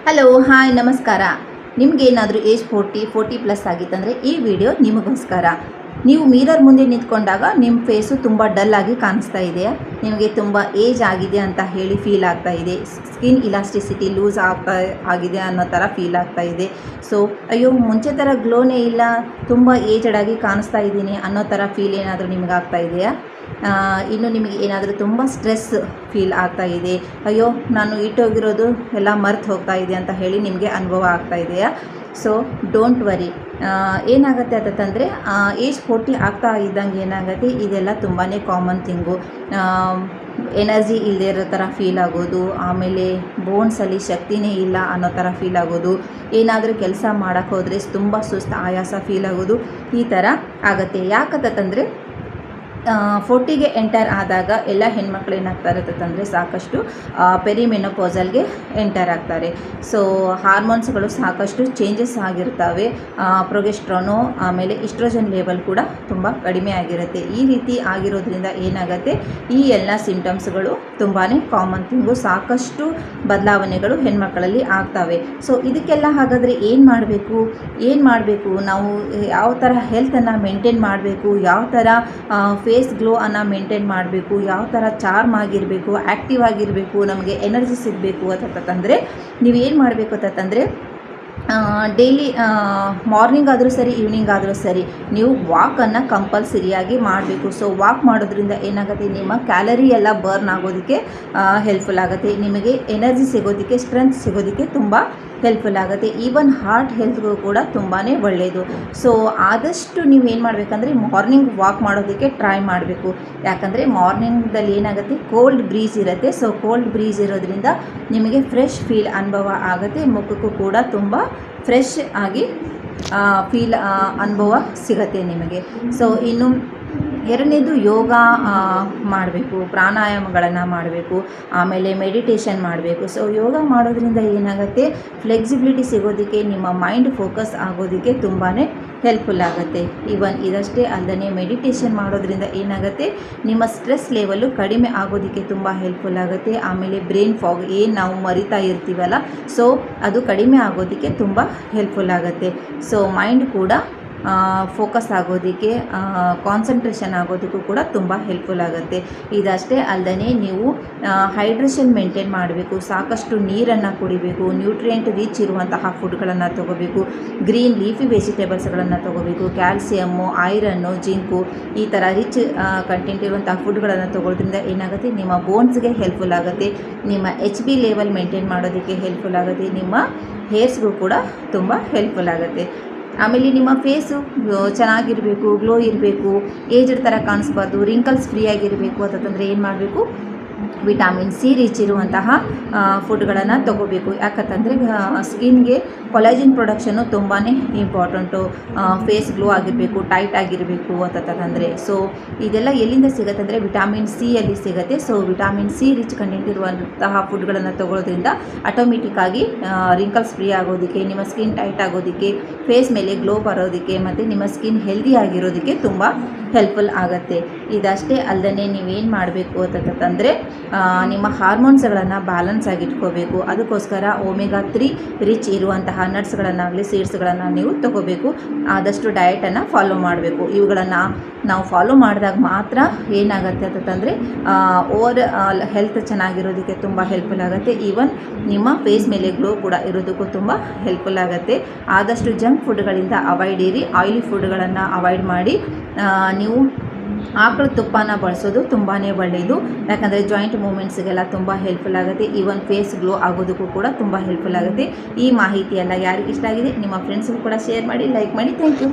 Hello hi ನಮಸ್ಕಾರ. ನಿಮಗೇನಾದರೂ age 40 plus ಆಗಿತ್ತಂದರೆ ಈ ವಿಡಿಯೋ ನಿಮಗೋಸ್ಕರ. ನೀವು ಮಿರರ್ ಮುಂದೆ ನಿಂತ್ಕೊಂಡಾಗ ನಿಮ್ಮ ಫೇಸು ತುಂಬ ಡಲ್ ಆಗಿ ಕಾಣಿಸ್ತಾ ಇದೆಯಾ, ನಿಮಗೆ ತುಂಬ ಏಜ್ ಆಗಿದೆ ಅಂತ ಹೇಳಿ ಫೀಲ್ ಆಗ್ತಾ ಇದೆ, ಸ್ಕಿನ್ ಇಲಾಸ್ಟಿಸಿಟಿ ಲೂಸ್ ಆಗಿದೆ ಅನ್ನೋ ಥರ ಫೀಲ್ ಆಗ್ತಾ ಇದೆ. ಸೊ ಅಯ್ಯೋ ಮುಂಚೆ ಥರ ಗ್ಲೋನೇ ಇಲ್ಲ, ತುಂಬ ಏಜಡ್ ಆಗಿ ಕಾಣಿಸ್ತಾ ಇದ್ದೀನಿ ಅನ್ನೋ ಥರ ಫೀಲ್ ಏನಾದರೂ ನಿಮಗಾಗ್ತಾ ಇದೆಯಾ? ಇನ್ನು ನಿಮಗೆ ಏನಾದರೂ ತುಂಬ ಸ್ಟ್ರೆಸ್ ಫೀಲ್ ಆಗ್ತಾ ಇದೆ, ಅಯ್ಯೋ ನಾನು ಇಟ್ಟೋಗಿರೋದು ಎಲ್ಲ ಮರ್ತು ಹೋಗ್ತಾ ಇದೆ ಅಂತ ಹೇಳಿ ನಿಮಗೆ ಅನುಭವ ಆಗ್ತಾ ಇದೆಯಾ? So don't worry. ಏನಾಗುತ್ತೆ ಅಂತಂದರೆ ಏಜ್ 40 ಆಗ್ತಾ ಇದ್ದಂಗೆ ಏನಾಗುತ್ತೆ, ಇದೆಲ್ಲ ತುಂಬಾ ಕಾಮನ್ ಥಿಂಗು. ಎನರ್ಜಿ ಇಲ್ಲದೆ ಇರೋ ಥರ ಫೀಲ್ ಆಗೋದು, ಆಮೇಲೆ ಬೋನ್ಸಲ್ಲಿ ಶಕ್ತಿನೇ ಇಲ್ಲ ಅನ್ನೋ ಥರ ಫೀಲ್ ಆಗೋದು, ಏನಾದರೂ ಕೆಲಸ ಮಾಡೋಕ್ಕೆ ಹೋದರೆ ತುಂಬ ಸುಸ್ತು ಆಯಾಸ ಫೀಲ್ ಆಗೋದು, ಈ ಥರ ಆಗುತ್ತೆ. ಯಾಕಂತಂದರೆ 40ಗೆ ಎಂಟರ್ ಆದಾಗ ಎಲ್ಲ ಹೆಣ್ಮಕ್ಳು ಏನಾಗ್ತಾರೆ ಅಂತಂದರೆ ಸಾಕಷ್ಟು ಪೆರಿಮೆನೋಪಾಸಲ್ಗೆ ಎಂಟರ್ ಆಗ್ತಾರೆ. ಸೊ ಹಾರ್ಮೋನ್ಸ್ಗಳು ಸಾಕಷ್ಟು ಚೇಂಜಸ್ ಆಗಿರ್ತವೆ. ಪ್ರೊಗೆಸ್ಟ್ರಾನು ಆಮೇಲೆ ಇಸ್ಟ್ರೋಜನ್ ಲೆವೆಲ್ ಕೂಡ ತುಂಬ ಕಡಿಮೆ ಆಗಿರುತ್ತೆ. ಈ ರೀತಿ ಆಗಿರೋದ್ರಿಂದ ಏನಾಗುತ್ತೆ, ಈ ಎಲ್ಲ ಸಿಂಟಮ್ಸ್ಗಳು ತುಂಬಾ ಕಾಮನ್ ಥಿಂಗು. ಸಾಕಷ್ಟು ಬದಲಾವಣೆಗಳು ಹೆಣ್ಮಕ್ಕಳಲ್ಲಿ ಆಗ್ತವೆ. ಸೊ ಇದಕ್ಕೆಲ್ಲ ಹಾಗಾದರೆ ಏನು ಮಾಡಬೇಕು, ನಾವು ಯಾವ ಥರ ಹೆಲ್ತನ್ನು ಮೇಂಟೈನ್ ಮಾಡಬೇಕು, ಯಾವ ಥರ ಫೇಸ್ ಗ್ಲೋ ಅನ್ನು ಮೇಂಟೈನ್ ಮಾಡಬೇಕು, ಯಾವ ಥರ ಚಾರ್ಮ್ ಆಗಿರಬೇಕು, ಆ್ಯಕ್ಟಿವ್ ಆಗಿರಬೇಕು, ನಮಗೆ ಎನರ್ಜಿ ಸಿಗಬೇಕು ಅಂತಂದರೆ ನೀವೇನು ಮಾಡಬೇಕು ಅಂತಂದರೆ ಡೈಲಿ ಮಾರ್ನಿಂಗ್ ಆದರೂ ಸರಿ, ಈವ್ನಿಂಗ್ ಆದರೂ ಸರಿ, ನೀವು ವಾಕನ್ನು ಕಂಪಲ್ಸರಿಯಾಗಿ ಮಾಡಬೇಕು. ಸೊ ವಾಕ್ ಮಾಡೋದ್ರಿಂದ ಏನಾಗುತ್ತೆ, ನಿಮ್ಮ ಕ್ಯಾಲರಿ ಎಲ್ಲ ಬರ್ನ್ ಆಗೋದಕ್ಕೆ ಹೆಲ್ಪ್ಫುಲ್ ಆಗುತ್ತೆ, ನಿಮಗೆ ಎನರ್ಜಿ ಸಿಗೋದಕ್ಕೆ, ಸ್ಟ್ರೆಂತ್ ಸಿಗೋದಕ್ಕೆ ತುಂಬ ಹೆಲ್ಪ್ಫುಲ್ ಆಗುತ್ತೆ. ಈವನ್ ಹಾರ್ಟ್ ಹೆಲ್ತ್ಗೂ ಕೂಡ ತುಂಬಾ ಒಳ್ಳೆಯದು. ಸೊ ಆದಷ್ಟು ನೀವೇನು ಮಾಡಬೇಕಂದ್ರೆ ಮಾರ್ನಿಂಗ್ ವಾಕ್ ಮಾಡೋದಕ್ಕೆ ಟ್ರೈ ಮಾಡಬೇಕು. ಯಾಕಂದರೆ ಮಾರ್ನಿಂಗ್ದಲ್ಲಿ ಏನಾಗುತ್ತೆ, ಕೋಲ್ಡ್ ಬ್ರೀಸ್ ಇರುತ್ತೆ. ಸೊ ಕೋಲ್ಡ್ ಬ್ರೀಸ್ ಇರೋದ್ರಿಂದ ನಿಮಗೆ ಫ್ರೆಶ್ ಫೀಲ್ ಅನುಭವ ಆಗುತ್ತೆ, ಮುಖಕ್ಕೂ ಕೂಡ ತುಂಬ ಫ್ರೆಶ್ ಆಗಿ ಫೀಲ್ ಅನುಭವ ಸಿಗುತ್ತೆ ನಿಮಗೆ. ಸೊ ಇನ್ನು ಎರಡನೇದು ಯೋಗ ಮಾಡಬೇಕು, ಪ್ರಾಣಾಯಾಮಗಳನ್ನು ಮಾಡಬೇಕು, ಆಮೇಲೆ ಮೆಡಿಟೇಷನ್ ಮಾಡಬೇಕು. ಸೊ ಯೋಗ ಮಾಡೋದ್ರಿಂದ ಏನಾಗುತ್ತೆ, ಫ್ಲೆಕ್ಸಿಬಿಲಿಟಿ ಸಿಗೋದಕ್ಕೆ, ನಿಮ್ಮ ಮೈಂಡ್ ಫೋಕಸ್ ಆಗೋದಕ್ಕೆ ತುಂಬಾ ಹೆಲ್ಪ್ಫುಲ್ ಆಗುತ್ತೆ. ಈವನ್ ಇದಷ್ಟೇ ಅಲ್ಲದೆ ಮೆಡಿಟೇಷನ್ ಮಾಡೋದ್ರಿಂದ ಏನಾಗುತ್ತೆ, ನಿಮ್ಮ ಸ್ಟ್ರೆಸ್ ಲೆವೆಲ್ಲು ಕಡಿಮೆ ಆಗೋದಕ್ಕೆ ತುಂಬ ಹೆಲ್ಪ್ಫುಲ್ ಆಗುತ್ತೆ. ಆಮೇಲೆ ಬ್ರೈನ್ ಫಾಗ್ ಏನು ನಾವು ಮರಿತಾ ಇರ್ತೀವಲ್ಲ, ಸೊ ಅದು ಕಡಿಮೆ ಆಗೋದಕ್ಕೆ ತುಂಬ ಹೆಲ್ಪ್ಫುಲ್ ಆಗುತ್ತೆ. ಸೊ ಮೈಂಡ್ ಕೂಡ ಫೋಕಸ್ ಆಗೋದಕ್ಕೆ, ಕಾನ್ಸಂಟ್ರೇಷನ್ ಆಗೋದಕ್ಕೂ ಕೂಡ ತುಂಬ ಹೆಲ್ಪ್ಫುಲ್ ಆಗುತ್ತೆ. ಇದಷ್ಟೇ ಅಲ್ಲದೆ ನೀವು ಹೈಡ್ರೇಷನ್ ಮೇಂಟೈನ್ ಮಾಡಬೇಕು, ಸಾಕಷ್ಟು ನೀರನ್ನು ಕುಡಿಬೇಕು, ನ್ಯೂಟ್ರಿಯೆಂಟ್ ರಿಚ್ ಇರುವಂತಹ ಫುಡ್ಗಳನ್ನು ತೊಗೋಬೇಕು, ಗ್ರೀನ್ ಲೀಫಿ ವೆಜಿಟೇಬಲ್ಸ್ಗಳನ್ನು ತೊಗೋಬೇಕು, ಕ್ಯಾಲ್ಸಿಯಮ್ಮು, ಐರನ್ನು, ಜಿಂಕು, ಈ ಥರ ರಿಚ್ ಕಂಟೆಂಟ್ ಇರುವಂತಹ ಫುಡ್ಗಳನ್ನು ತೊಗೊಳ್ಳೋದ್ರಿಂದ ಏನಾಗುತ್ತೆ, ನಿಮ್ಮ ಬೋನ್ಸ್ಗೆ ಹೆಲ್ಪ್ಫುಲ್ ಆಗುತ್ತೆ, ನಿಮ್ಮ HB ಲೆವೆಲ್ ಮೇಂಟೈನ್ ಮಾಡೋದಕ್ಕೆ ಹೆಲ್ಪ್ಫುಲ್ ಆಗುತ್ತೆ, ನಿಮ್ಮ ಹೇರ್ಸ್ಗೂ ಕೂಡ ತುಂಬ ಹೆಲ್ಪ್ಫುಲ್ ಆಗುತ್ತೆ. ಆಮೇಲೆ ನಿಮ್ಮ ಫೇಸು ಚೆನ್ನಾಗಿರಬೇಕು, ಗ್ಲೋ ಇರಬೇಕು, ಏಜ್ಡ್ ಥರ ಕಾಣಿಸ್ಬಾರ್ದು, ರಿಂಕಲ್ಸ್ ಫ್ರೀ ಆಗಿರಬೇಕು ಅಂತಂದರೆ ಏನು ಮಾಡಬೇಕು, ವಿಟಾಮಿನ್ ಸಿ ರಿಚ್ ಇರುವಂತಹ ಫುಡ್ಗಳನ್ನು ತೊಗೋಬೇಕು. ಯಾಕಂತಂದರೆ ಸ್ಕಿನ್ಗೆ ಕೊಲಾಜಿನ್ ಪ್ರೊಡಕ್ಷನ್ನು ತುಂಬಾ ಇಂಪಾರ್ಟೆಂಟು. ಫೇಸ್ ಗ್ಲೋ ಆಗಿರಬೇಕು, ಟೈಟ್ ಆಗಿರಬೇಕು ಅಂತಂದರೆ, ಸೊ ಇದೆಲ್ಲ ಎಲ್ಲಿಂದ ಸಿಗುತ್ತೆ ಅಂದರೆ ವಿಟಾಮಿನ್ ಸಿಯಲ್ಲಿ ಸಿಗುತ್ತೆ. So vitamin C rich content ಇರುವಂತಹ ಫುಡ್ಗಳನ್ನು ತೊಗೊಳ್ಳೋದ್ರಿಂದ ಆಟೋಮೆಟಿಕ್ಕಾಗಿ ರಿಂಕಲ್ಸ್ ಫ್ರೀ ಆಗೋದಕ್ಕೆ, ನಿಮ್ಮ ಸ್ಕಿನ್ ಟೈಟ್ ಆಗೋದಕ್ಕೆ, ಫೇಸ್ ಮೇಲೆ ಗ್ಲೋ ಬರೋದಕ್ಕೆ, ಮತ್ತು ನಿಮ್ಮ ಸ್ಕಿನ್ ಹೆಲ್ದಿ ಆಗಿರೋದಕ್ಕೆ ತುಂಬ ಹೆಲ್ಪ್ಫುಲ್ ಆಗುತ್ತೆ. ಇದಷ್ಟೇ ಅಲ್ಲದೆ ನೀವೇನು ಮಾಡಬೇಕು ಅಂತಂದರೆ ನಿಮ್ಮ ಹಾರ್ಮೋನ್ಸ್ಗಳನ್ನು ಬ್ಯಾಲೆನ್ಸ್ ಆಗಿಟ್ಕೋಬೇಕು. ಅದಕ್ಕೋಸ್ಕರ ಒಮೆಗಾ 3 ರಿಚ್ ಇರುವಂತಹ ನಟ್ಸ್ಗಳನ್ನಾಗಲಿ, ಸೀಡ್ಸ್ಗಳನ್ನು ನೀವು ತೊಗೋಬೇಕು. ಆದಷ್ಟು ಡಯಟನ್ನು ಫಾಲೋ ಮಾಡಬೇಕು. ಇವುಗಳನ್ನು ನಾವು ಫಾಲೋ ಮಾಡಿದಾಗ ಮಾತ್ರ ಏನಾಗುತ್ತೆ ಅಂತಂದರೆ ಓವರ್ ಹೆಲ್ತ್ ಚೆನ್ನಾಗಿರೋದಕ್ಕೆ ತುಂಬ ಹೆಲ್ಪ್ಫುಲ್ ಆಗುತ್ತೆ. ಈವನ್ ನಿಮ್ಮ ಫೇಸ್ ಮೇಲೆ ಗ್ಲೋ ಕೂಡ ಇರೋದಕ್ಕೂ ತುಂಬ ಹೆಲ್ಪ್ಫುಲ್ ಆಗುತ್ತೆ. ಆದಷ್ಟು ಜಂಕ್ ಫುಡ್ಗಳಿಂದ ಅವಾಯ್ಡ್ ಇರಿ, ಆಯಿಲಿ ಫುಡ್ಗಳನ್ನು ಅವಾಯ್ಡ್ ಮಾಡಿ. ನೀವು ಆಕಳ ತುಪ್ಪನ ಬಳಸೋದು ತುಂಬಾ ಒಳ್ಳೆಯದು. ಯಾಕಂದರೆ ಜಾಯಿಂಟ್ ಮೂಮೆಂಟ್ಸ್ಗೆಲ್ಲ ತುಂಬ ಹೆಲ್ಪ್ಫುಲ್ ಆಗುತ್ತೆ. ಈವನ್ ಫೇಸ್ ಗ್ಲೋ ಆಗೋದಕ್ಕೂ ಕೂಡ ತುಂಬ ಹೆಲ್ಪ್ಫುಲ್ ಆಗುತ್ತೆ. ಈ ಮಾಹಿತಿ ಎಲ್ಲ ಯಾರಿಗೆ ಇಷ್ಟ ಆಗಿದೆ ನಿಮ್ಮ ಫ್ರೆಂಡ್ಸ್ಗೂ ಕೂಡ ಶೇರ್ ಮಾಡಿ, ಲೈಕ್ ಮಾಡಿ. Thank you.